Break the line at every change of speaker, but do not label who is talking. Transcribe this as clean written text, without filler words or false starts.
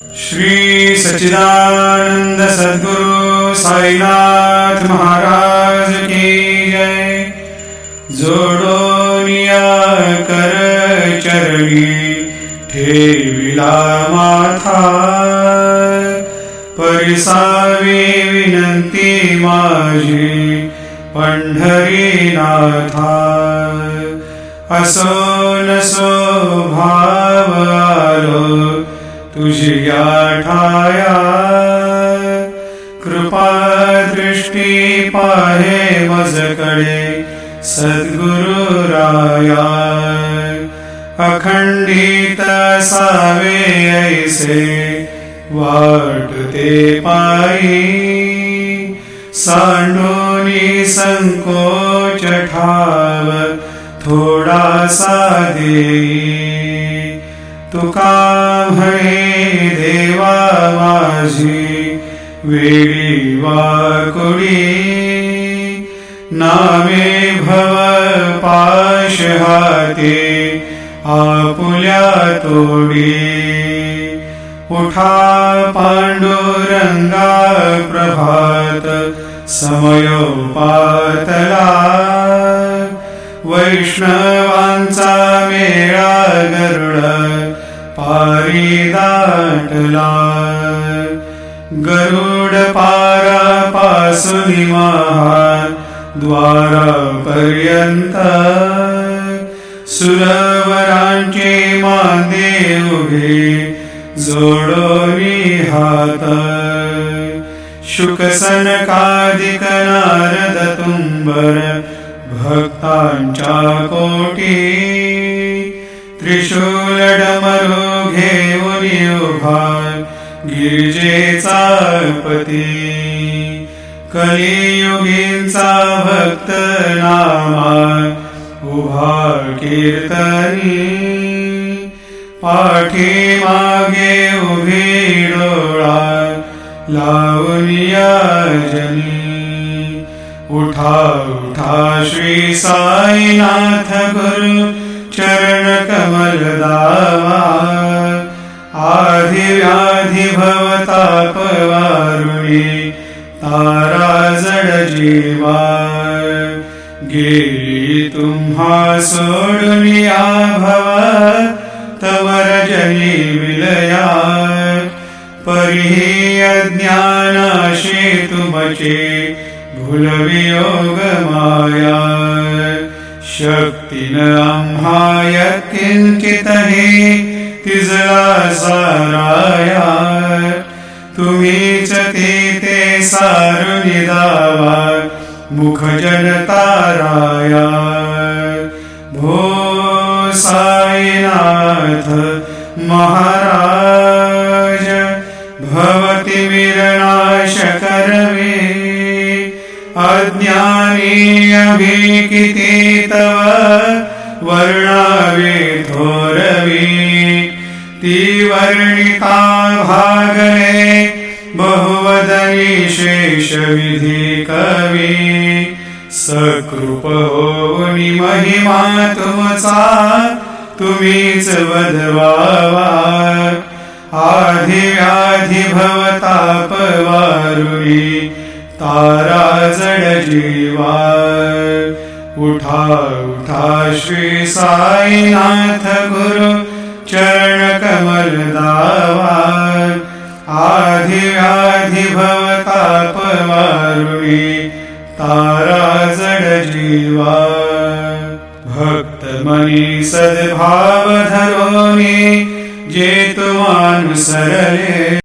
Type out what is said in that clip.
श्री सच्चिदानंद सद्गुरु साईनाथ महाराज की जय। जोडोनिया कर चरणी ठेविला माथा, परिसावी विनंती माझी पंढरीनाथा। असो नसो भाव आलो तुझिया ठाया, कृपा दृष्टी पाहे मजकडे सद्गुरु राया। अखंडित सावे ऐसे वाटते पायी, सांडोनी संकोच ठाव थोडासा देई। तुका म्हणे देवा माझी वेडी वाकुडी, नामे भव पाश हाते आपुल्या तोडी। उठा पांडुरंगा प्रभात समयोपातला, वैष्णवांचा मेळा गरुड पारी दाटला। गरुड पारापासून महाद्वारापर्यंत, सुरवरांचे मांदे उभे जोडोनी हात। शुक सनकादिक नारद तुंबर भक्तांच्या कोटी, त्रिशूल डमरू घेऊन उभा गिरिजेचा पती। कलियुगींचा भक्त नामा उभा कीर्तनी, पाठी मागे उभी डोळा लावून जनी। उठा उठा श्री साईनाथ गुरु चरण कमल दावा, आधी व्याधी भवताप वारुणी तारा जड जीवा। गेली तुम्हा सोडुनिया भव तवर जनी विलया, परिही अज्ञानाशी तुमचे भूलवियोग माया। शक्तीन आम्हा यत्किंचितहि तिजला साराया, तुम्हीच ते सारुनि दावा मुख जनताराया। भो साईनाथ महाराज भवति विरनाश करवे, अज्ञानी अभिकिती तव वर्णावे थोरवी। ती वर्णिता भागले बहुवदनी शेष विधी कवी, सकृप होनी महिमा तुमचा तुम्हीच वधवावा। आधी व्याधी भवताप वारुणी तारा जड जीवा। उठा उठा श्री साईनाथ गुरु चरण कमल दावा, आधी व्याधी भवताप वारुणी तारा जड जीवा। भक्त मनी सद्भाव धरोनी जे तुमानुसरले,